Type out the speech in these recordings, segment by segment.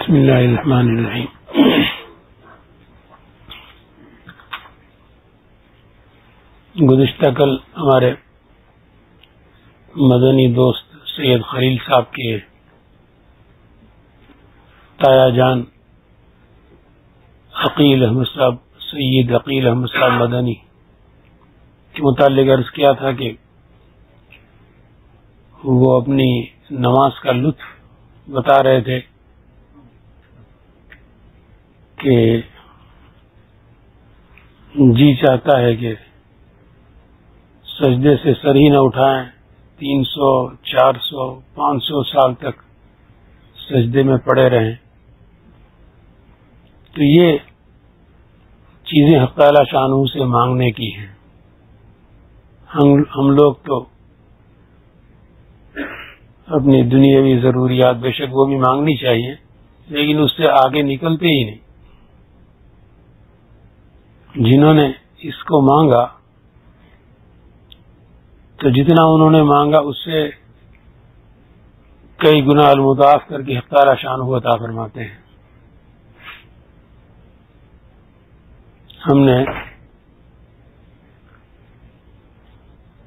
بسم اللہ الرحمن الرحیم۔ گزشتہ کل ہمارے مدنی دوست سید خلیل صاحب کے تایا جان عقیل احمد صاحب، سید عقیل احمد صاحب مدنی کے متعلق عرض کیا تھا کہ وہ اپنی نماز کا لطف بتا رہے تھے کہ جی چاہتا ہے کہ سجدے سے سر ہی نہ اٹھائیں، 300 400 500 سال تک سجدے میں پڑے رہیں۔ تو یہ چیزیں حق تعالی شانہ سے مانگنے کی ہیں۔ ہم لوگ تو اپنی دنیاوی ضروریات بے شک وہ بھی مانگنی چاہیے، لیکن اس سے آگے نکلتے ہی نہیں۔ جنہوں نے اس کو مانگا تو جتنا انہوں نے مانگا اس سے کئی گنا المضاعف کر کے حق تعالی شانہ عطا فرماتے ہیں۔ ہم نے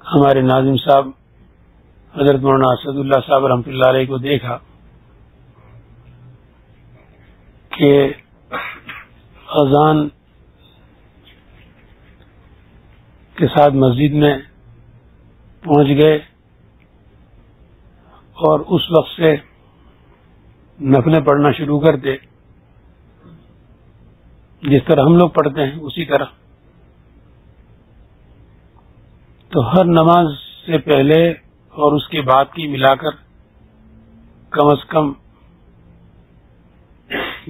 ہمارے ناظم صاحب حضرت مولانا اسد اللہ صاحب رحمۃ اللہ علیہ کو دیکھا کہ اذان کے ساتھ مسجد میں پہنچ گئے اور اس وقت سے نفلیں پڑھنا شروع کرتے، جس طرح ہم لوگ پڑھتے ہیں اسی طرح۔ تو ہر نماز سے پہلے اور اس کے بعد کی ملا کر کم از کم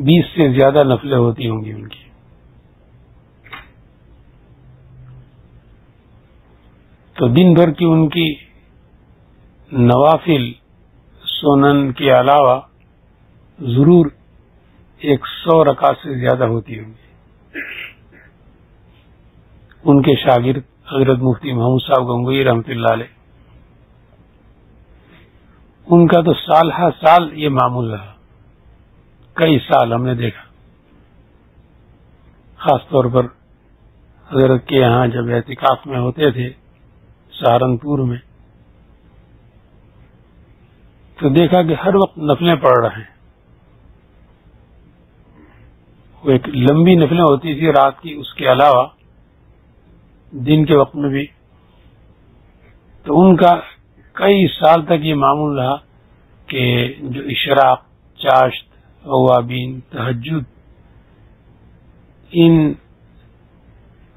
20 سے زیادہ نفلیں ہوتی ہوں گی ان کی۔ تو دن بھر کی ان کی نوافل سنن کے علاوہ ضرور 100 رکعت سے زیادہ ہوتی ہوں گی۔ ان کے شاگرد حضرت مفتی محمود صاحب گنگوئی رحمۃ اللہ علیہ، ان کا تو سال ہر سال یہ معمول رہا، کئی سال ہم نے دیکھا۔ خاص طور پر حضرت کے یہاں جب اعتکاف میں ہوتے تھے سہارنپور میں، تو دیکھا کہ ہر وقت نفلیں پڑھ رہے ہیں۔ وہ ایک لمبی نفلیں ہوتی تھی رات کی، اس کے علاوہ دن کے وقت میں بھی۔ تو ان کا کئی سال تک یہ معمول رہا کہ جو اشراق، چاشت، اوابین، تہجد، ان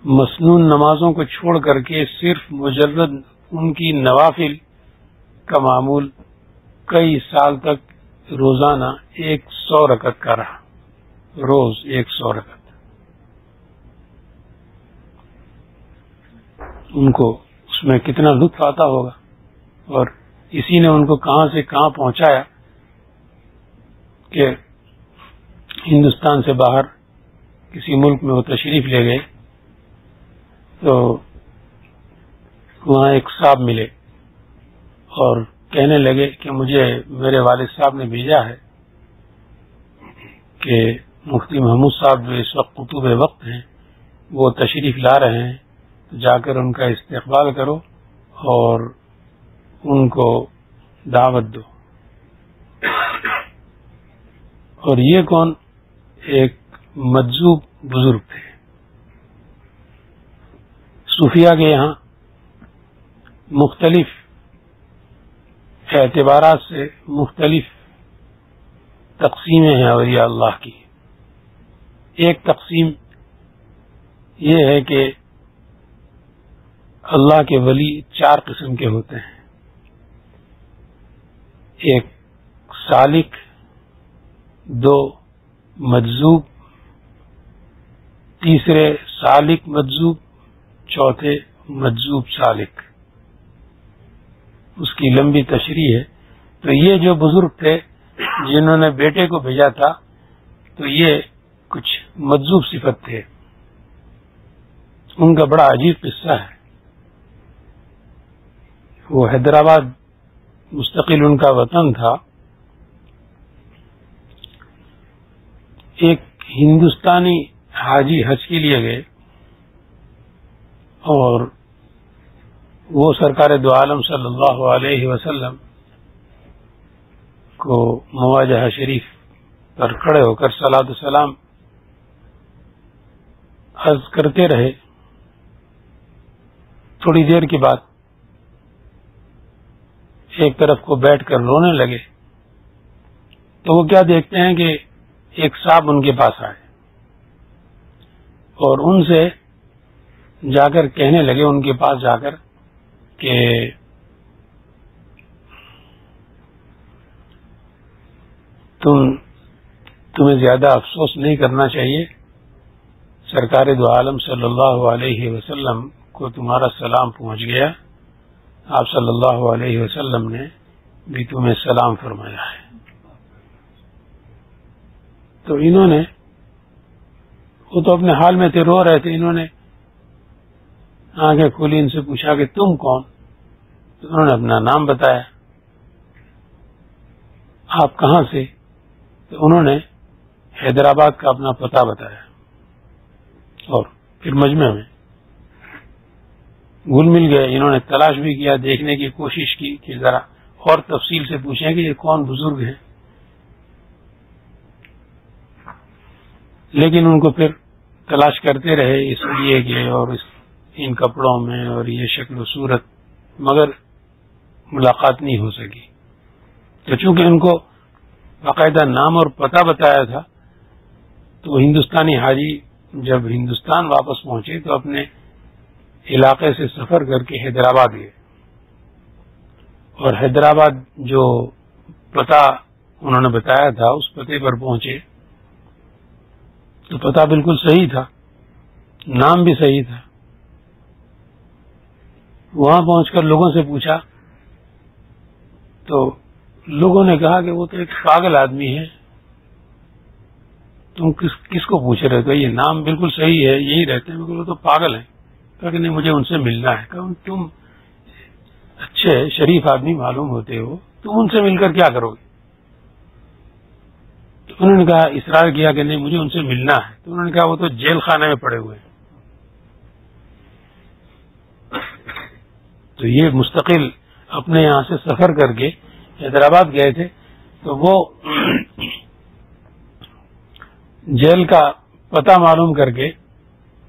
مسنون نمازوں کو چھوڑ کر کے صرف مجرد ان کی نوافل کا معمول کئی سال تک روزانہ 100 رکعت کا رہا، روز 100 رکعت۔ ان کو اس میں کتنا لطف آتا ہوگا، اور اسی نے ان کو کہاں سے کہاں پہنچایا کہ ہندوستان سے باہر کسی ملک میں وہ تشریف لے گئے تو وہاں ایک صاحب ملے اور کہنے لگے کہ مجھے میرے والد صاحب نے بھیجا ہے کہ مفتی محمود صاحب جو اس وقت قطب وقت ہیں وہ تشریف لا رہے ہیں، تو جا کر ان کا استقبال کرو اور ان کو دعوت دو۔ اور یہ کون؟ ایک مجذوب بزرگ تھے۔ صوفیاء کے یہاں مختلف اعتبارات سے مختلف تقسیمیں ہیں اولیاء اللہ کی۔ ایک تقسیم یہ ہے کہ اللہ کے ولی 4 قسم کے ہوتے ہیں۔ ایک سالک، 2 مجذوب، تیسرے سالک مجذوب، چوتھے مجذوب سالک۔ اس کی لمبی تشریح ہے۔ تو یہ جو بزرگ تھے جنہوں نے بیٹے کو بھیجا تھا، تو یہ کچھ مجذوب صفت تھے۔ ان کا بڑا عجیب قصہ ہے۔ وہ ایک ہندوستانی حاجی حج کے لیے گئے اور وہ سرکار دو عالم صلی اللہ علیہ وسلم کو مواجہہ شریف پر کھڑے ہو کر صلاۃ السلام عرض کرتے رہے. تھوڑی دیر کے بعد ایک طرف کو بیٹھ کر رونے لگے تو وہ کیا دیکھتے ہیں کہ ایک صاحب ان کے پاس آئے اور ان سے جا کر کہنے لگے، ان کے پاس جا کر کہ تمہیں زیادہ افسوس نہیں کرنا چاہیے، سرکار دو عالم صلی اللہ علیہ وسلم کو تمہارا سلام پہنچ گیا، آپ صلی اللہ علیہ وسلم نے بھی تمہیں سلام فرمایا ہے. تو انہوں نے، وہ تو اپنے حال میں تھے، رو رہے تھے، انہوں نے آنکھیں کھولی، ان سے پوچھا کہ تم کون؟ تو انہوں نے اپنا نام بتایا. آپ کہاں سے؟ تو انہوں نے حیدرآباد کا اپنا پتہ بتایا اور پھر مجمع میں گل مل گئے. انہوں نے تلاش بھی کیا، دیکھنے کی کوشش کی کہ ذرا اور تفصیل سے پوچھیں کہ یہ کون بزرگ ہیں، لیکن ان کو پھر تلاش کرتے رہے اس لیے کہ اور ان کپڑوں میں اور یہ شکل و صورت، مگر ملاقات نہیں ہو سکی. تو چونکہ ان کو باقاعدہ نام اور پتہ بتایا تھا تو وہ ہندوستانی حاجی جب ہندوستان واپس پہنچے تو اپنے علاقے سے سفر کر کے حیدرآباد گئے اور حیدرآباد جو پتہ انہوں نے بتایا تھا اس پتے پر پہنچے تو پتہ بالکل صحیح تھا، نام بھی صحیح تھا. وہاں پہنچ کر لوگوں سے پوچھا تو لوگوں نے کہا کہ وہ تو ایک پاگل آدمی ہے، تم کس کو پوچھ رہے ہو؟ یہ نام بالکل صحیح ہے، یہی رہتے ہیں، مگر وہ تو پاگل ہیں. کہا کہ نہیں، مجھے ان سے ملنا ہے. کہا تم اچھے شریف آدمی معلوم ہوتے ہو، تم ان سے مل کر کیا کرو گے؟ تو انہوں نے کہا، اصرار کیا کہ نہیں مجھے ان سے ملنا ہے. تو انہوں نے کہا وہ تو جیل خانے میں پڑے ہوئے ہیں. تو یہ مستقل اپنے یہاں سے سفر کر کے حیدرآباد گئے تھے تو وہ جیل کا پتہ معلوم کر کے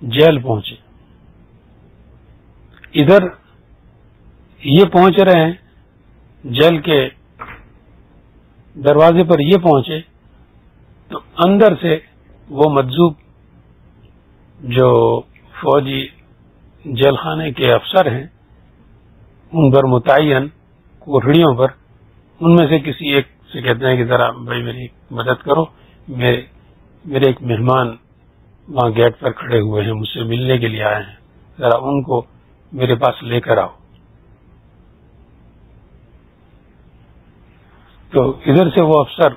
جیل پہنچے. ادھر یہ پہنچ رہے ہیں، جیل کے دروازے پر یہ پہنچے تو اندر سے وہ مجذوب جو فوجی جیل خانے کے افسر ہیں ان پر متعین کوٹڑیوں پر، ان میں سے کسی ایک سے کہتے ہیں کہ ذرا بھائی میری مدد کرو، میرے ایک مہمان وہاں گیٹ پر کھڑے ہوئے ہیں، مجھ سے ملنے کے لیے آئے ہیں، ذرا ان کو میرے پاس لے کر آؤ. تو ادھر سے وہ افسر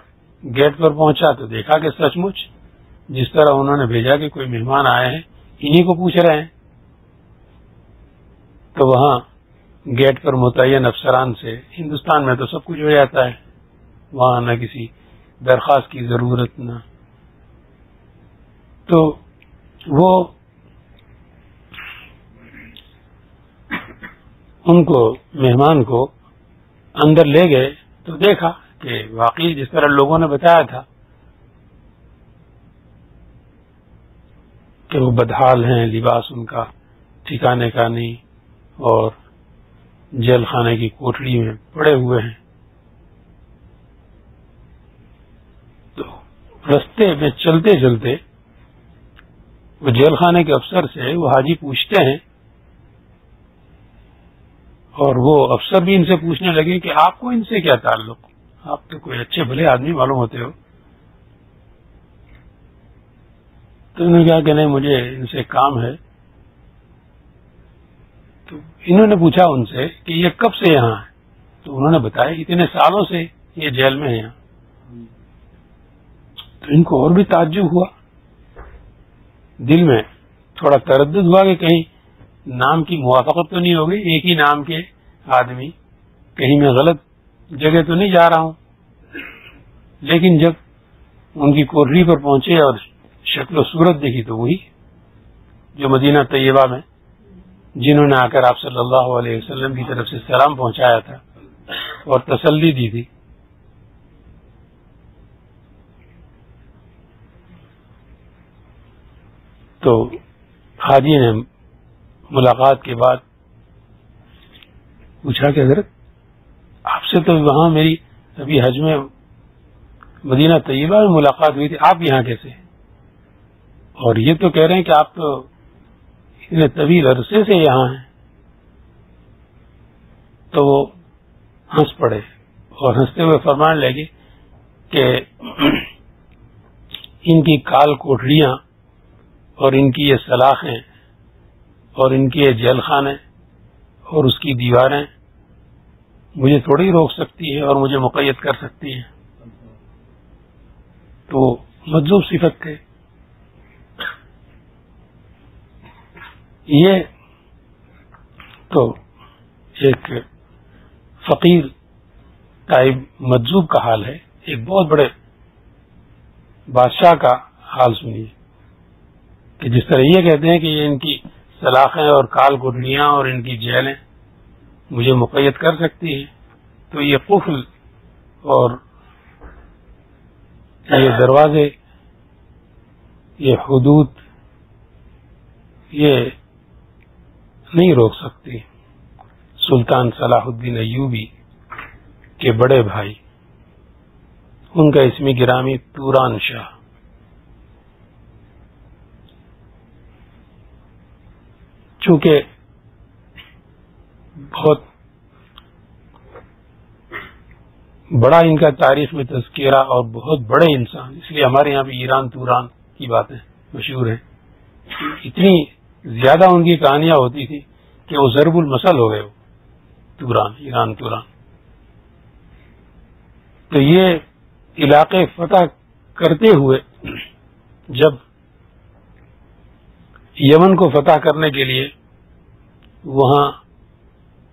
گیٹ پر پہنچا تو دیکھا کہ سچ مچ جس طرح انہوں نے بھیجا کہ کوئی مہمان آئے ہیں انہی کو پوچھ رہے ہیں. تو وہاں گیٹ پر متعین افسران سے، ہندوستان میں تو سب کچھ ہو جاتا ہے، وہاں نہ کسی درخواست کی ضرورت نہ. تو وہ ان کو، مہمان کو اندر لے گئے تو دیکھا کہ واقعی جس طرح لوگوں نے بتایا تھا کہ وہ بدحال ہیں، لباس ان کا ٹھکانے کا نہیں اور جیل خانے کی کوٹڑی میں پڑے ہوئے ہیں. تو رستے میں چلتے چلتے وہ جیل خانے کے افسر سے وہ حاجی پوچھتے ہیں اور وہ افسر بھی ان سے پوچھنے لگے کہ آپ کو ان سے کیا تعلق، آپ تو کوئی اچھے بھلے آدمی معلوم ہوتے ہو. تو انہوں نے کہا کہ نہیں مجھے ان سے کام ہے. تو انہوں نے پوچھا ان سے کہ یہ کب سے یہاں ہے؟ تو انہوں نے بتایا اتنے سالوں سے یہ جیل میں ہے یہاں. تو ان کو اور بھی تعجب ہوا، دل میں تھوڑا تردد ہوا کہ کہیں نام کی موافقت تو نہیں ہوگی، ایک ہی نام کے آدمی، کہیں میں غلط جگہ تو نہیں جا رہا ہوں. لیکن جب ان کی کوٹری پر پہنچے اور شکل و صورت دیکھی تو وہی جو مدینہ طیبہ میں جنہوں نے آ کر آپ صلی اللہ علیہ وسلم کی طرف سے سلام پہنچایا تھا اور تسلی دی تھی. تو حاجی نے ملاقات کے بعد پوچھا کہ حضرت آپ سے تو وہاں میری ابھی حج میں مدینہ طیبہ میں ملاقات ہوئی تھی، آپ یہاں کیسے؟ اور یہ تو کہہ رہے ہیں کہ آپ تو اتنے طویل عرصے سے یہاں ہیں. تو وہ ہنس پڑے اور ہنستے ہوئے فرمان لگے کہ ان کی کال کوٹریاں اور ان کی یہ سلاخیں اور ان کی یہ جیل خانے اور اس کی دیواریں مجھے تھوڑی روک سکتی ہیں اور مجھے مقید کر سکتی ہیں. تو مجذوب صفت تھے. یہ تو ایک فقیر ٹائپ مجذوب کا حال ہے. ایک بہت بڑے بادشاہ کا حال سنیے کہ جس طرح یہ کہتے ہیں کہ یہ ان کی سلاخیں اور کال کوٹڑیاں اور ان کی جیلیں مجھے مقید کر سکتی ہیں، تو یہ قفل اور یہ دروازے، یہ حدود، یہ نہیں روک سکتی سلطان صلاح الدین ایوبی کے بڑے بھائی، ان کا اسم گرامی توران شاہ. چونکہ بہت بڑا ان کا تاریخ میں تذکرہ اور بہت بڑے انسان، اس لیے ہمارے یہاں بھی ایران توران کی باتیں مشہور ہیں. اتنی زیادہ ان کی کہانیاں ہوتی تھی کہ وہ ضرب المثل ہو گئے. وہ توران، ایران توران. تو یہ علاقے فتح کرتے ہوئے جب یمن کو فتح کرنے کے لیے وہاں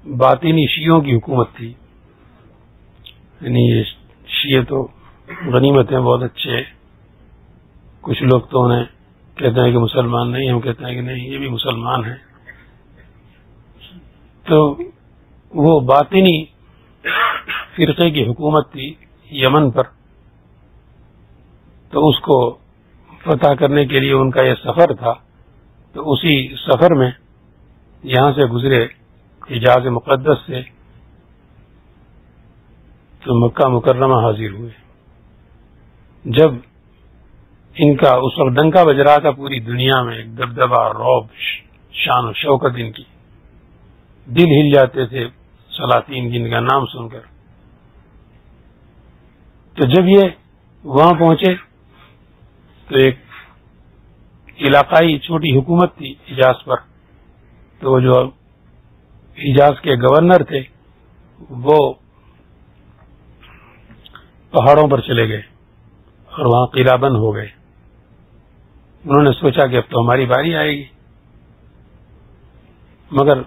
باطنی شیعوں کی حکومت تھی، یعنی یہ شیعہ تو غنیمت ہیں، بہت اچھے. کچھ لوگ تو انہیں کہتے ہیں کہ مسلمان نہیں، ہم کہتے ہیں کہ نہیں یہ بھی مسلمان ہیں. تو وہ باطنی فرقے کی حکومت تھی یمن پر، تو اس کو فتح کرنے کے لیے ان کا یہ سفر تھا. تو اسی سفر میں یہاں سے گزرے حجاز مقدس سے، تو مکہ مکرمہ حاضر ہوئے. جب ان کا اس وقت ڈنکا بج رہا تھا پوری دنیا میں، ایک دبدبہ، رعب، شان و شوکت ان کی، دل ہل جاتے تھے سلاطین جن کا نام سن کر. تو جب یہ وہاں پہنچے تو ایک علاقائی چھوٹی حکومت تھی حجاز پر. تو جو حجاز کے گورنر تھے وہ پہاڑوں پر چلے گئے اور وہاں قلعہ بند ہو گئے. انہوں نے سوچا کہ اب تو ہماری باری آئے گی، مگر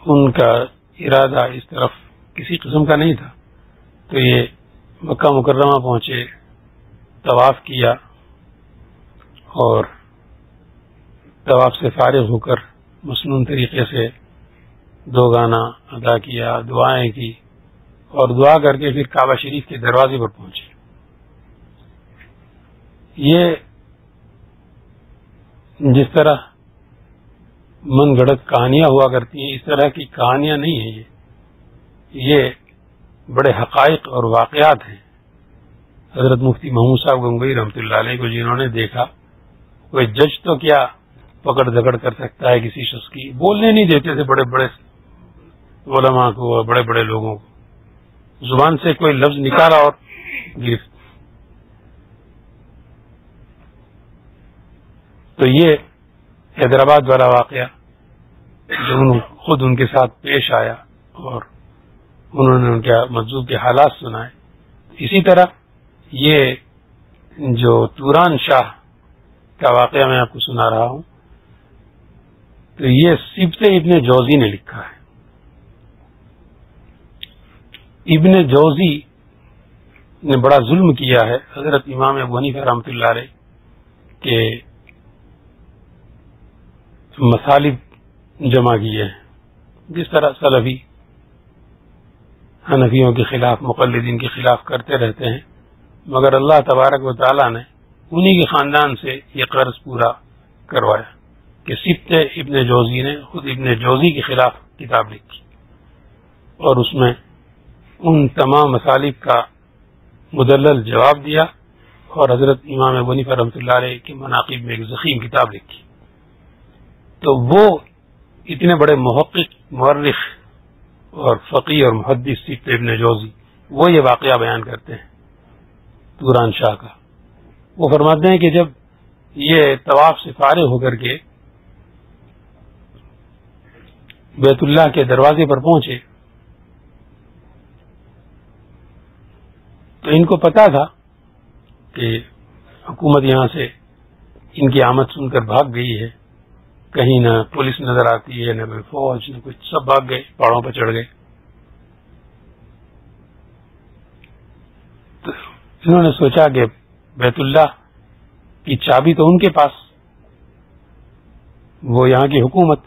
ان کا ارادہ اس طرف کسی قسم کا نہیں تھا. تو یہ مکہ مکرمہ پہنچے، طواف کیا اور طواف سے فارغ ہو کر مسنون طریقے سے دو گانا ادا کیا، دعائیں کی اور دعا کر کے پھر کعبہ شریف کے دروازے پر پہنچے. یہ جس طرح من گھڑت کہانیاں ہوا کرتی ہیں اس طرح کی کہانیاں نہیں ہیں، یہ بڑے حقائق اور واقعات ہیں. حضرت مفتی محمود صاحب گنگوئی رحمۃ اللہ علیہ کو جنہوں نے دیکھا، کوئی جج تو کیا پکڑ دھکڑ کر سکتا ہے کسی شخص کی، بولنے نہیں دیتے تھے بڑے بڑے علماء کو اور بڑے بڑے لوگوں کو. زبان سے کوئی لفظ نکالا اور گرفت. تو یہ حیدرآباد والا واقعہ جو خود ان کے ساتھ پیش آیا اور انہوں نے ان کے مجذوب کے حالات سنائے. اسی طرح یہ جو توران شاہ کا واقعہ میں آپ کو سنا رہا ہوں، تو یہ سبت ابن جوزی نے لکھا ہے. ابن جوزی نے بڑا ظلم کیا ہے حضرت امام ابو حنیفہ رحمۃ اللہ علیہ کے مصالب جمع کیے ہیں. جس طرح سلفی حنفیوں کے خلاف مقلدین کے خلاف کرتے رہتے ہیں، مگر اللہ تبارک و تعالی نے انہی کے خاندان سے یہ قرض پورا کروایا کہ سبط ابن جوزی نے خود ابن جوزی کے خلاف کتاب لکھی اور اس میں ان تمام مصالب کا مدلل جواب دیا، اور حضرت امام ابو حنیفہ رحمۃ اللہ علیہ کے مناقب میں ایک ضخیم کتاب لکھی. تو وہ اتنے بڑے محقق، مورخ اور فقیہ اور محدث سبط ابن جوزی وہ یہ واقعہ بیان کرتے ہیں توران شاہ کا. وہ فرماتے ہیں کہ جب یہ طواف سے فارغ ہو کر کے بیت اللہ کے دروازے پر پہنچے تو ان کو پتا تھا کہ حکومت یہاں سے ان کی آمد سن کر بھاگ گئی ہے، کہیں نہ پولیس نظر آتی ہے نہ کوئی فوج نہ کچھ، سب بھاگ گئے، پہاڑوں پر چڑھ گئے. تو انہوں نے سوچا کہ بیت اللہ کی چابی تو ان کے پاس، وہ یہاں کی حکومت،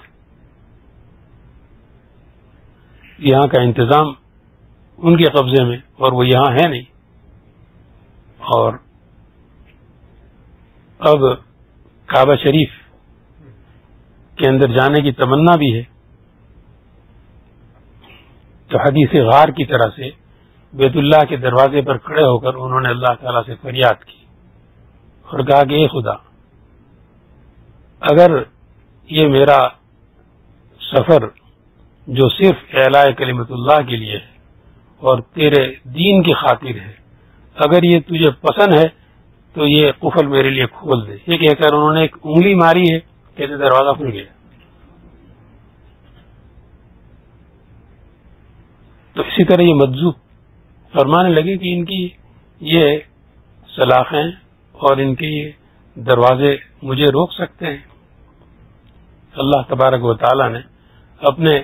یہاں کا انتظام ان کے قبضے میں، اور وہ یہاں ہے نہیں. اور اب کعبہ شریف کے اندر جانے کی تمنا بھی ہے، تو حدیث غار کی طرح سے بیت اللہ کے دروازے پر کھڑے ہو کر انہوں نے اللہ تعالیٰ سے فریاد کی اور کہا کہ اے خدا، اگر یہ میرا سفر جو صرف اعلاء کلمت اللہ کے لیے ہے اور تیرے دین کی خاطر ہے، اگر یہ تجھے پسند ہے تو یہ قفل میرے لیے کھول دے. یہ کہہ کر انہوں نے ایک انگلی ماری ہے، کہتے دروازہ کھل گیا. تو اسی طرح یہ مجذوب فرمانے لگے کہ ان کی یہ سلاخیں اور ان کے یہ دروازے مجھے روک سکتے ہیں. اللہ تبارک و تعالی نے اپنے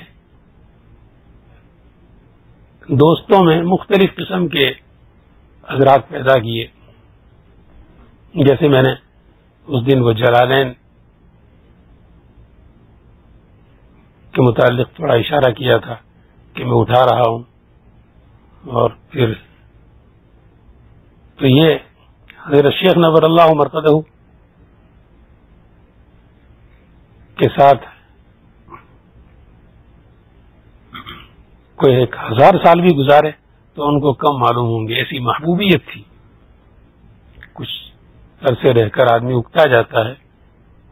دوستوں میں مختلف قسم کے حضرات پیدا کیے، جیسے میں نے اس دن وہ جلالین کے متعلق تھوڑا اشارہ کیا تھا کہ میں اٹھا رہا ہوں، اور پھر تو یہ حضرت شیخ نور اللہ مرقدہ کے ساتھ کوئی 1000 سال بھی گزارے تو ان کو کم معلوم ہوں گے. ایسی محبوبیت تھی. کچھ عرصے رہ کر آدمی اکتا جاتا ہے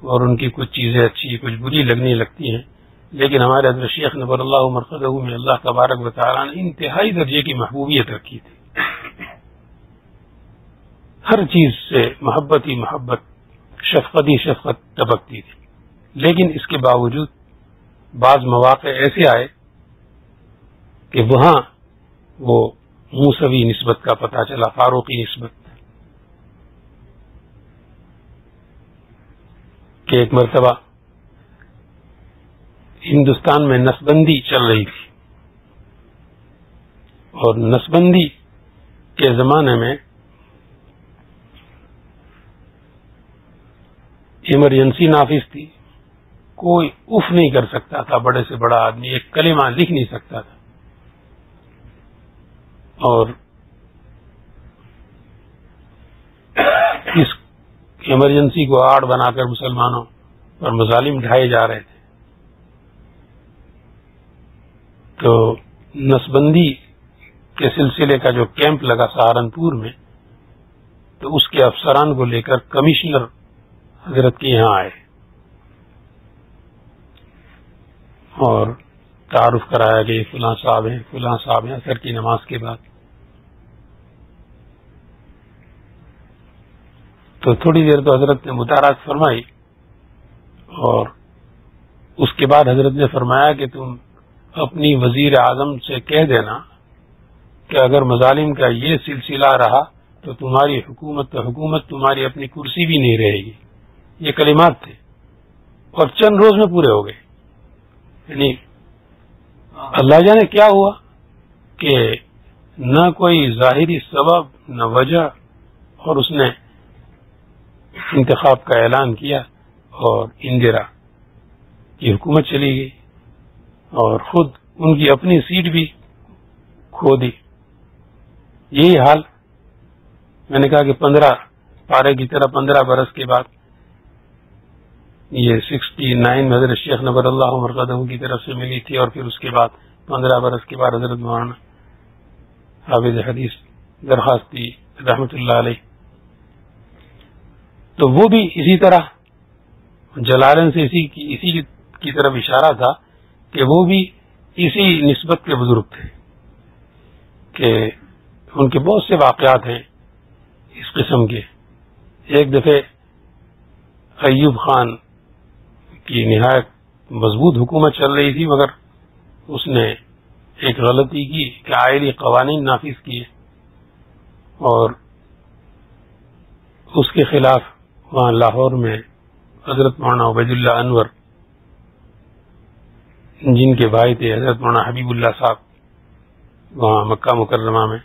اور ان کی کچھ چیزیں اچھی کچھ بری لگنے لگتی ہیں، لیکن ہمارے حضرت شیخ نور اللہ مرقدہ میں اللہ تبارک و تعالیٰ نے انتہائی درجے کی محبوبیت رکھی تھی. ہر چیز سے محبت ہی محبت، شفقت ہی شفقت ٹپکتی تھی. لیکن اس کے باوجود بعض مواقع ایسے آئے کہ وہاں وہ موسوی نسبت کا پتہ چلا، فاروقی نسبت، کہ ایک مرتبہ ہندوستان میں نسبندی چل رہی تھی، اور نسبندی کے زمانے میں ایمرجنسی نافذ تھی. کوئی اف نہیں کر سکتا تھا، بڑے سے بڑا آدمی ایک کلمہ لکھ نہیں سکتا تھا. اور اس ایمرجنسی کو آڑ بنا کر مسلمانوں پر مظالم ڈھائے جا رہے تھے. تو نسبندی کے سلسلے کا جو کیمپ لگا سہارنپور میں، تو اس کے افسران کو لے کر کمشنر حضرت کے یہاں آئے اور تعارف کرایا کہ یہ فلاں صاحب ہیں، فلاں صاحب ہیں. عصر کی نماز کے بعد تو تھوڑی دیر تو حضرت نے مطالعات فرمائی، اور اس کے بعد حضرت نے فرمایا کہ تم اپنی وزیر اعظم سے کہہ دینا کہ اگر مظالم کا یہ سلسلہ رہا تو تمہاری حکومت تمہاری اپنی کرسی بھی نہیں رہے گی. یہ کلمات تھے اور چند روز میں پورے ہو گئے. یعنی اللہ جانے کیا ہوا کہ نہ کوئی ظاہری سبب نہ وجہ، اور اس نے انتخاب کا اعلان کیا اور اندرا کی حکومت چلی گئی اور خود ان کی اپنی سیٹ بھی کھو دی. یہی حال میں نے کہا کہ 15 پارے کی طرح 15 برس کے بعد یہ 69 میں حضرت شیخ نور اللہ مرقدہ کی طرف سے ملی تھی، اور پھر اس کے بعد 15 برس کے بعد حضرت مولانا حافظ حدیث درخواستی رحمت اللہ علیہ. تو وہ بھی اسی طرح جلالین سے اسی کی طرف اشارہ تھا کہ وہ بھی اسی نسبت کے بزرگ تھے کہ ان کے بہت سے واقعات ہیں اس قسم کے. ایک دفعہ ایوب خان کی نہایت مضبوط حکومت چل رہی تھی، مگر اس نے ایک غلطی کی کہ آئلی قوانین نافذ کیے اور اس کے خلاف وہاں لاہور میں حضرت مولانا عبید اللہ انور، جن کے بھائی تھے حضرت مولانا حبیب اللہ صاحب، وہاں مکہ مکرمہ میں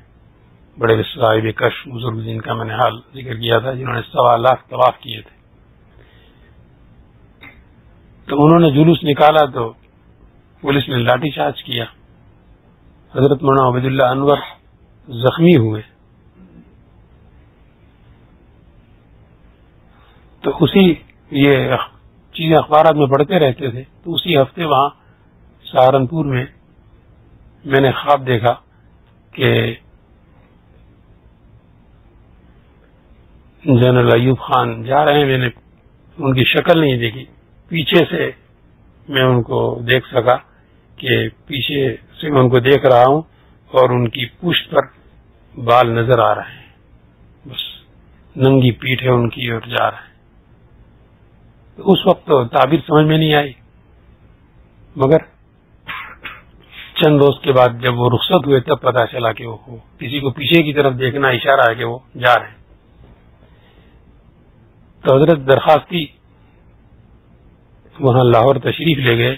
بڑے صاحب کشف بزرگ جن کا میں نے حال ذکر کیا تھا، جنہوں نے 1.25 لاکھ طواف کیے تھے. تو انہوں نے جلوس نکالا تو پولیس نے لاٹھی چارج کیا. حضرت مولانا عبید اللہ انور زخمی ہوئے. تو اسی یہ چیزیں اخبارات میں پڑھتے رہتے تھے. تو اسی ہفتے وہاں سہارنپور میں نے خواب دیکھا کہ جنرل ایوب خان جا رہے ہیں. میں نے ان کی شکل نہیں دیکھی، پیچھے سے میں ان کو دیکھ سکا کہ پیچھے سے میں ان کو دیکھ رہا ہوں اور ان کی پشت پر بال نظر آ رہے ہیں، بس ننگی پیٹھ ہے ان کی اور جا رہے ہیں. تو اس وقت تو تعبیر سمجھ میں نہیں آئی، مگر چند روز کے بعد جب وہ رخصت ہوئے تب پتا چلا کہ وہ کسی کو پیچھے کی طرف دیکھنا اشارہ ہے کہ وہ جا رہے ہیں. تو حضرت درخواستی وہاں لاہور تشریف لے گئے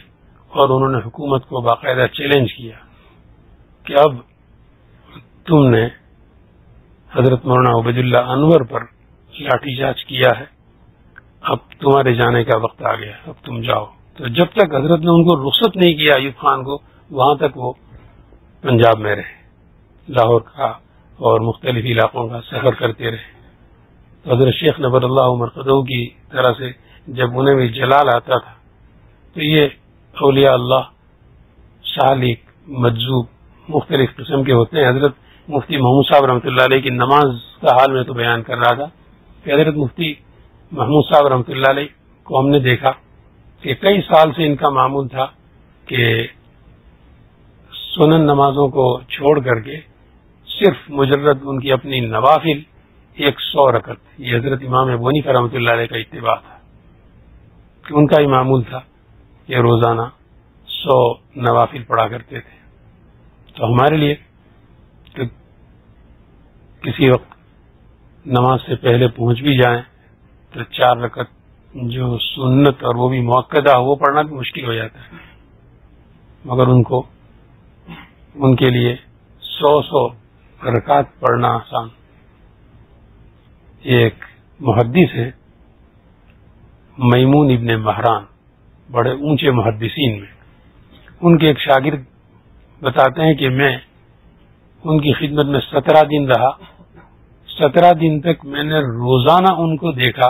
اور انہوں نے حکومت کو باقاعدہ چیلنج کیا کہ اب تم نے حضرت مولانا عبید اللہ انور پر لاٹھی چارج کیا ہے، اب تمہارے جانے کا وقت آ گیا، اب تم جاؤ. تو جب تک حضرت نے ان کو رخصت نہیں کیا ایوب خان کو، وہاں تک وہ پنجاب میں رہے، لاہور کا اور مختلف علاقوں کا سفر کرتے رہے. تو حضرت شیخ نور اللہ مرقدہ کی طرح سے جب انہیں بھی جلال آتا تھا تو یہ اولیاء اللہ سالک مجذوب مختلف قسم کے ہوتے ہیں. حضرت مفتی محمود صاحب رحمۃ اللہ علیہ کی نماز کا حال میں تو بیان کر رہا تھا کہ حضرت مفتی محمود صاحب رحمۃ اللہ علیہ کو ہم نے دیکھا کہ کئی سال سے ان کا معمول تھا کہ سنن نمازوں کو چھوڑ کر کے صرف مجرد ان کی اپنی نوافل 100 رکعت، یہ حضرت امام ابو حنیفہ رحمۃ اللہ علیہ کا اتباع تھا کہ ان کا ہی معمول تھا کہ روزانہ 100 نوافل پڑھا کرتے تھے. تو ہمارے لیے کہ کسی وقت نماز سے پہلے پہنچ بھی جائیں تو 4 رکعت جو سنت اور وہ بھی مؤکدہ وہ پڑھنا بھی مشکل ہو جاتا ہے، مگر ان کے لیے 100 رکعت پڑھنا آسان. ایک محدث ہے میمون ابن مہران، بڑے اونچے محدثین میں، ان کے ایک شاگرد بتاتے ہیں کہ میں ان کی خدمت میں 17 دن رہا. 17 دن تک میں نے روزانہ ان کو دیکھا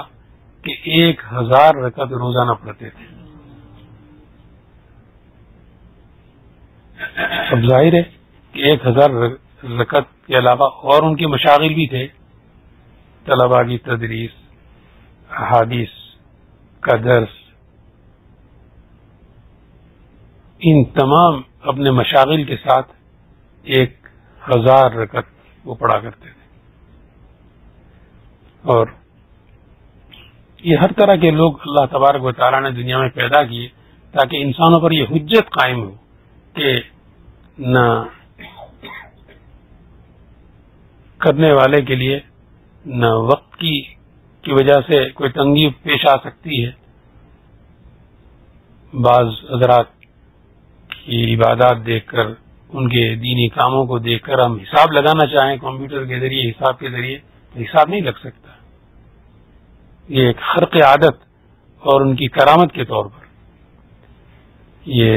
کہ 1000 رکعت روزانہ پڑھتے تھے. اب ظاہر ہے کہ 1000 رکعت کے علاوہ اور ان کے مشاغل بھی تھے، طلباء کی تدریس، احادیث کا درس، ان تمام اپنے مشاغل کے ساتھ 1000 رکعت وہ پڑھا کرتے تھے. اور یہ ہر طرح کے لوگ اللہ تبارک و تعالیٰ نے دنیا میں پیدا کیے تاکہ انسانوں پر یہ حجت قائم ہو کہ نہ کرنے والے کے لیے نہ وقت کی وجہ سے کوئی تنگی پیش آ سکتی ہے. بعض حضرات کی عبادات دیکھ کر ان کے دینی کاموں کو دیکھ کر ہم حساب لگانا چاہیں کمپیوٹر کے ذریعے، حساب کے ذریعے، تو حساب نہیں لگ سکتا. یہ ایک خرق عادت اور ان کی کرامت کے طور پر یہ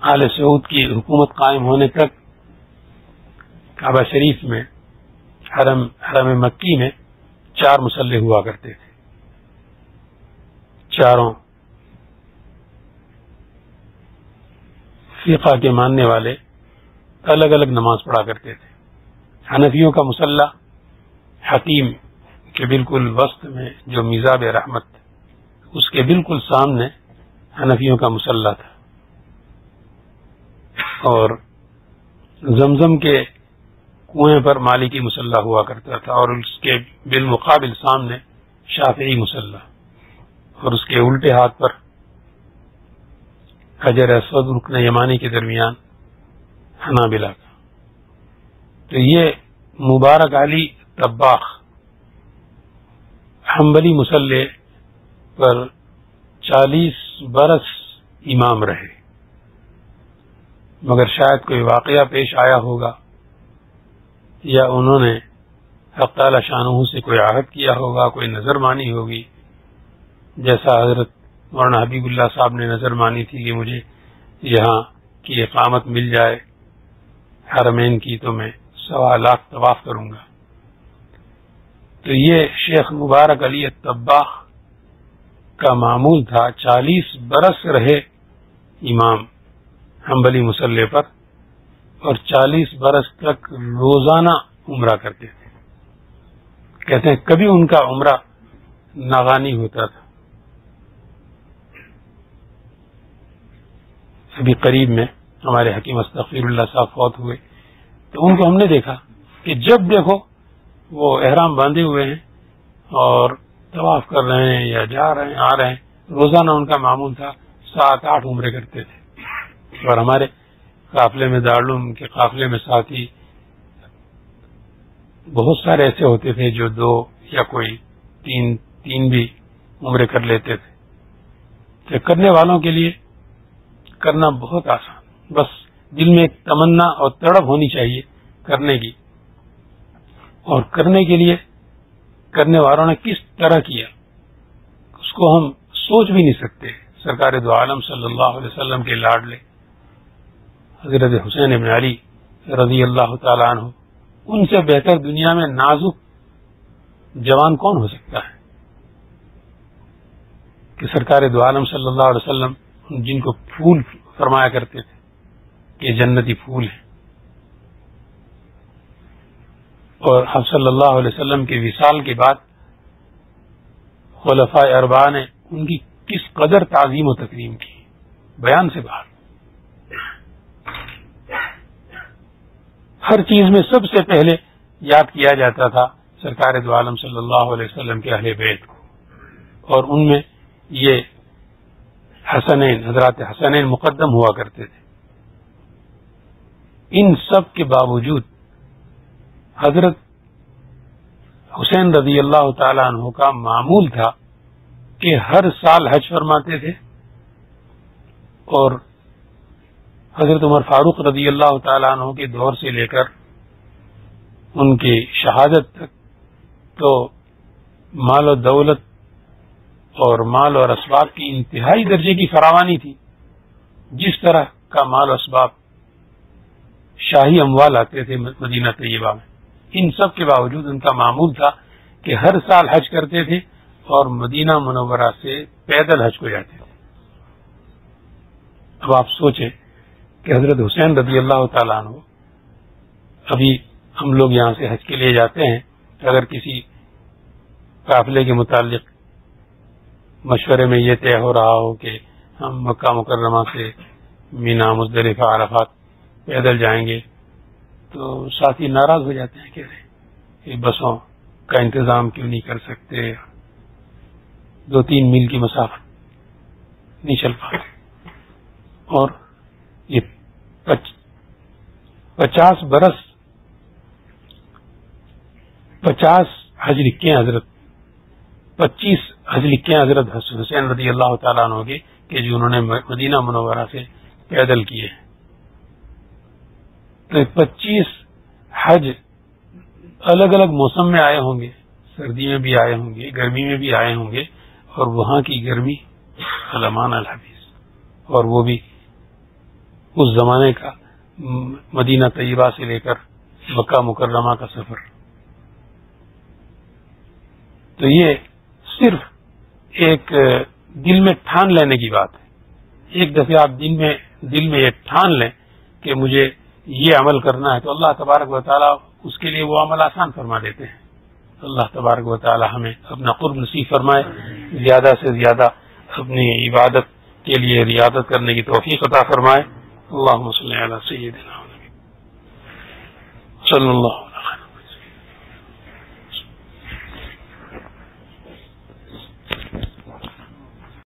آل سعود کی حکومت قائم ہونے تک کعبہ شریف میں حرم مکی میں 4 مصلے ہوا کرتے تھے. چاروں فقہ کے ماننے والے الگ الگ نماز پڑھا کرتے تھے. حنفیوں کا مصلی حتیم کے بالکل وسط میں جو میزاب رحمت اس کے بالکل سامنے حنفیوں کا مصلی تھا، اور زمزم کے کنویں پر مالکی مصلی ہوا کرتا تھا، اور اس کے بالمقابل سامنے شافعی مصلی، اور اس کے الٹے ہاتھ پر حجر اسود رکن یمانی کے درمیان حنابلہ کا. تو یہ مبارک علی طباخ حنبلی مصلی پر 40 برس امام رہے، مگر شاید کوئی واقعہ پیش آیا ہوگا یا انہوں نے حق تعالی شانہ سے کوئی عہد کیا ہوگا، کوئی نظر مانی ہوگی، جیسا حضرت مولانا حبیب اللہ صاحب نے نظر مانی تھی کہ مجھے یہاں کی اقامت مل جائے حرمین کی تو میں 1.25 لاکھ طواف کروں گا. تو یہ شیخ مبارک علی طباخ کا معمول تھا. 40 برس رہے امام حنبلی مصلی پر، اور 40 برس تک روزانہ عمرہ کرتے تھے. کہتے ہیں کبھی ان کا عمرہ ناغانی ہوتا تھا. ابھی قریب میں ہمارے حکیم استغفر اللہ صاحب فوت ہوئے، تو ان کو ہم نے دیکھا کہ جب دیکھو وہ احرام باندھے ہوئے ہیں اور طواف کر رہے ہیں یا جا رہے ہیں آ رہے ہیں. روزانہ ان کا معمول تھا 7-8 عمرے کرتے تھے. اور ہمارے قافلے میں دارالعلوم کے قافلے میں ساتھی بہت سارے ایسے ہوتے تھے جو 2 یا کوئی 3 بھی عمرے کر لیتے تھے. تو کرنے والوں کے لیے کرنا بہت آسان، بس دل میں ایک تمنا اور تڑپ ہونی چاہیے کرنے کی، اور کرنے کے لیے کرنے والوں نے کس طرح کیا اس کو ہم سوچ بھی نہیں سکتے. سرکار دو عالم صلی اللہ علیہ وسلم کے لاڈلے حضرت حسین بن علی رضی اللہ تعالیٰ عنہ، ان سے بہتر دنیا میں نازک جوان کون ہو سکتا ہے کہ سرکار دو عالم صلی اللہ علیہ وسلم جن کو پھول فرمایا کرتے تھے کہ جنتی پھول ہیں، اور آپ صلی اللہ علیہ وسلم کے وصال کے بعد خلفائے اربعہ نے ان کی کس قدر تعظیم و تکریم کی، بیان سے باہر. ہر چیز میں سب سے پہلے یاد کیا جاتا تھا سرکار دو عالم صلی اللہ علیہ وسلم کے اہل بیت کو، اور ان میں یہ حسنین، حضرات حسنین مقدم ہوا کرتے تھے. ان سب کے باوجود حضرت حسین رضی اللہ تعالیٰ عنہ کا معمول تھا کہ ہر سال حج فرماتے تھے، اور حضرت عمر فاروق رضی اللہ تعالیٰ عنہ کے دور سے لے کر ان کی شہادت تک تو مال و دولت اور مال اور اسباب کی انتہائی درجے کی فراوانی تھی. جس طرح کا مال و اسباب شاہی اموال آتے تھے مدینہ طیبہ میں، ان سب کے باوجود ان کا معمول تھا کہ ہر سال حج کرتے تھے اور مدینہ منورہ سے پیدل حج کو جاتے تھے. اب آپ سوچیں کہ حضرت حسین رضی اللہ تعالیٰ عنہ، ابھی ہم لوگ یہاں سے حج کے لیے جاتے ہیں، اگر کسی قافلے کے متعلق مشورے میں یہ طے ہو رہا ہو کہ ہم مکہ مکرمہ سے مینا مزدلفہ عرفات پیدل جائیں گے، تو ساتھی ناراض ہو جاتے ہیں، کہہ رہے ہیں کہ بسوں کا انتظام کیوں نہیں کر سکتے، 2-3 میل کی مسافت نہیں چل پاتے. اور یہ 50 برس 50 حج لکھے ہیں حضرت، 25 حج لکھے ہیں حضرت حسین رضی اللہ تعالیٰ عنہ کے کہ جو انہوں نے مدینہ منورہ سے پیدل کیے. تو 25 حج الگ الگ موسم میں آئے ہوں گے، سردی میں بھی آئے ہوں گے، گرمی میں بھی آئے ہوں گے، اور وہاں کی گرمی علمان الحبیز، اور وہ بھی اس زمانے کا مدینہ طیبہ سے لے کر مکہ مکرمہ کا سفر. تو یہ صرف ایک دل میں ٹھان لینے کی بات ہے. ایک دفعہ آپ دل میں یہ ٹھان لیں کہ مجھے یہ عمل کرنا ہے، تو اللہ تبارک و تعالیٰ اس کے لیے وہ عمل آسان فرما دیتے ہیں. اللہ تبارک و تعالیٰ ہمیں اپنا قرب نصیب فرمائے، زیادہ سے زیادہ اپنی عبادت کے لیے ریاضت کرنے کی توفیق عطا فرمائے. اللہم صلی علی سیدنا صلی اللہ